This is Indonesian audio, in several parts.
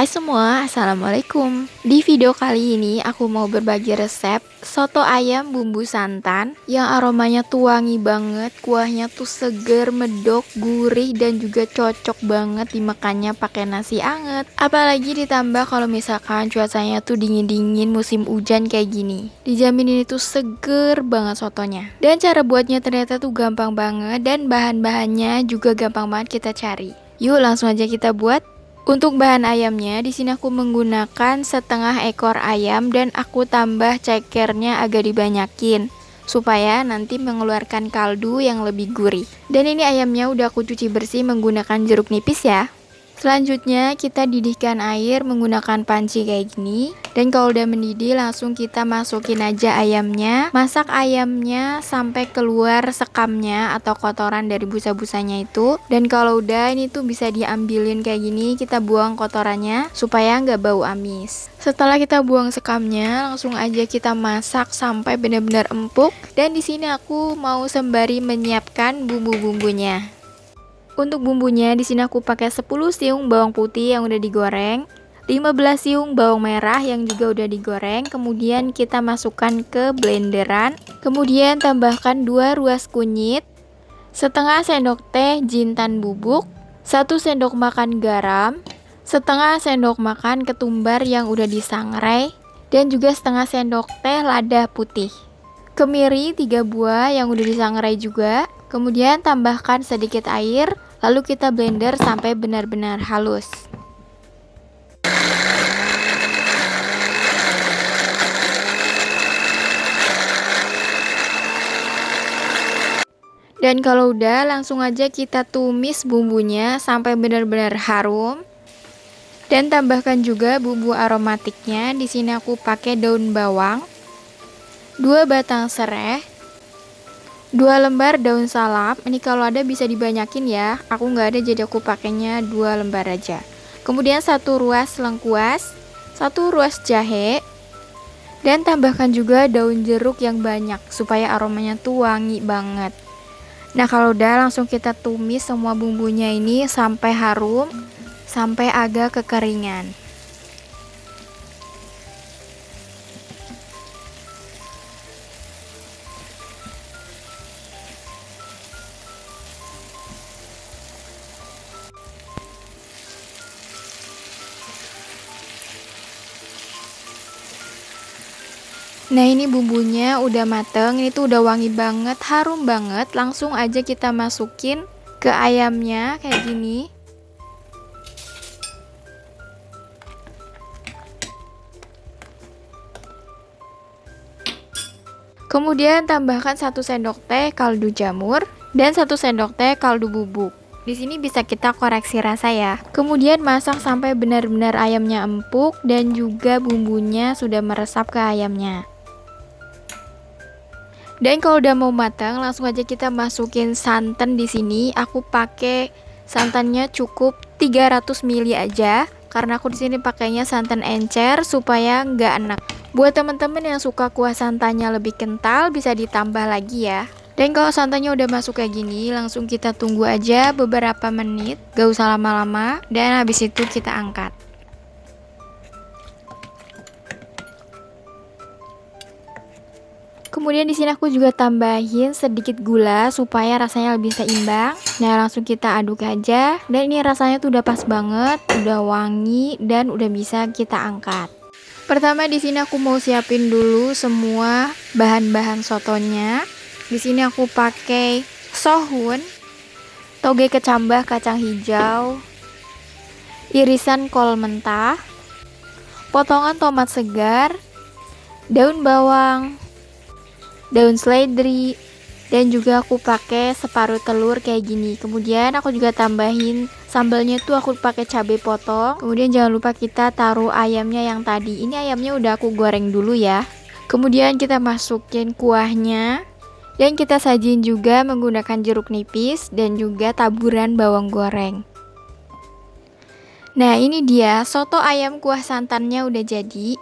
Hai semua, Assalamualaikum. Di video kali ini aku mau berbagi resep soto ayam bumbu santan yang aromanya tuh wangi banget, kuahnya tuh seger, medok, gurih dan juga cocok banget dimakannya pakai nasi anget. Apalagi ditambah kalau misalkan cuacanya tuh dingin-dingin musim hujan kayak gini. Dijamin ini tuh seger banget sotonya. Dan cara buatnya ternyata tuh gampang banget dan bahan-bahannya juga gampang banget kita cari. Yuk langsung aja kita buat. Untuk bahan ayamnya, di sini aku menggunakan setengah ekor ayam dan aku tambah cekernya agak dibanyakin supaya nanti mengeluarkan kaldu yang lebih gurih. Dan ini ayamnya udah aku cuci bersih menggunakan jeruk nipis ya. Selanjutnya kita didihkan air menggunakan panci kayak gini. Dan kalau udah mendidih langsung kita masukin aja ayamnya. Masak ayamnya sampai keluar sekamnya atau kotoran dari busa-busanya itu. Dan kalau udah ini tuh bisa diambilin kayak gini, kita buang kotorannya supaya nggak bau amis. Setelah kita buang sekamnya, langsung aja kita masak sampai benar-benar empuk. Dan di sini aku mau sembari menyiapkan bumbu-bumbunya. Untuk bumbunya di sini aku pakai 10 siung bawang putih yang udah digoreng, 15 siung bawang merah yang juga udah digoreng, kemudian kita masukkan ke blenderan, kemudian tambahkan 2 ruas kunyit, setengah sendok teh jintan bubuk, 1 sendok makan garam, setengah sendok makan ketumbar yang udah disangrai, dan juga setengah sendok teh lada putih. Kemiri 3 buah yang udah disangrai juga, kemudian tambahkan sedikit air, lalu kita blender sampai benar-benar halus. Dan kalau udah, langsung aja kita tumis bumbunya sampai benar-benar harum. Dan tambahkan juga bumbu aromatiknya. Di sini aku pakai daun bawang, 2 batang serai, 2 lembar daun salam. Ini kalau ada bisa dibanyakin ya. Aku nggak ada jadi aku pakainya 2 lembar aja. Kemudian 1 ruas lengkuas, 1 ruas jahe, dan tambahkan juga daun jeruk yang banyak supaya aromanya tuh wangi banget. Nah kalau udah langsung kita tumis semua bumbunya ini sampai harum, sampai agak kekeringan. Nah ini bumbunya udah mateng, ini tuh udah wangi banget, harum banget. Langsung aja kita masukin ke ayamnya kayak gini. Kemudian tambahkan 1 sendok teh kaldu jamur dan 1 sendok teh kaldu bubuk. Di sini bisa kita koreksi rasa ya. Kemudian masak sampai benar-benar ayamnya empuk dan juga bumbunya sudah meresap ke ayamnya. Dan kalau udah mau matang, langsung aja kita masukin santan di sini. Aku pakai santannya cukup 300 ml aja, karena aku di sini pakainya santan encer supaya nggak enak. Buat teman-teman yang suka kuah santannya lebih kental, bisa ditambah lagi ya. Dan kalau santannya udah masuk kayak gini, langsung kita tunggu aja beberapa menit, gak usah lama-lama, dan habis itu kita angkat. Kemudian di sini aku juga tambahin sedikit gula supaya rasanya lebih seimbang. Nah, langsung kita aduk aja. Dan ini rasanya tuh udah pas banget, udah wangi dan udah bisa kita angkat. Pertama di sini aku mau siapin dulu semua bahan-bahan sotonya. Di sini aku pakai sohun, toge kecambah kacang hijau, irisan kol mentah, potongan tomat segar, daun bawang, daun seledri, dan juga aku pakai separuh telur kayak gini. Kemudian aku juga tambahin sambalnya tuh aku pakai cabai potong. Kemudian jangan lupa kita taruh ayamnya yang tadi. Ini ayamnya udah aku goreng dulu ya. Kemudian kita masukin kuahnya dan kita sajin juga menggunakan jeruk nipis dan juga taburan bawang goreng. Nah ini dia soto ayam kuah santannya udah jadi.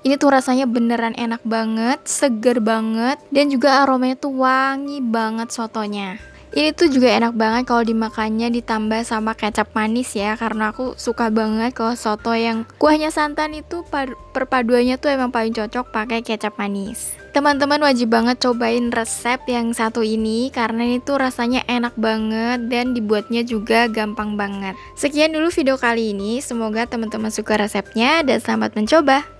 Ini tuh rasanya beneran enak banget, seger banget, dan juga aromanya tuh wangi banget sotonya. Ini tuh juga enak banget kalau dimakannya ditambah sama kecap manis ya, karena aku suka banget kalau soto yang kuahnya santan itu perpaduannya tuh emang paling cocok pakai kecap manis. Teman-teman wajib banget cobain resep yang satu ini karena ini tuh rasanya enak banget dan dibuatnya juga gampang banget. Sekian dulu video kali ini, semoga teman-teman suka resepnya dan selamat mencoba.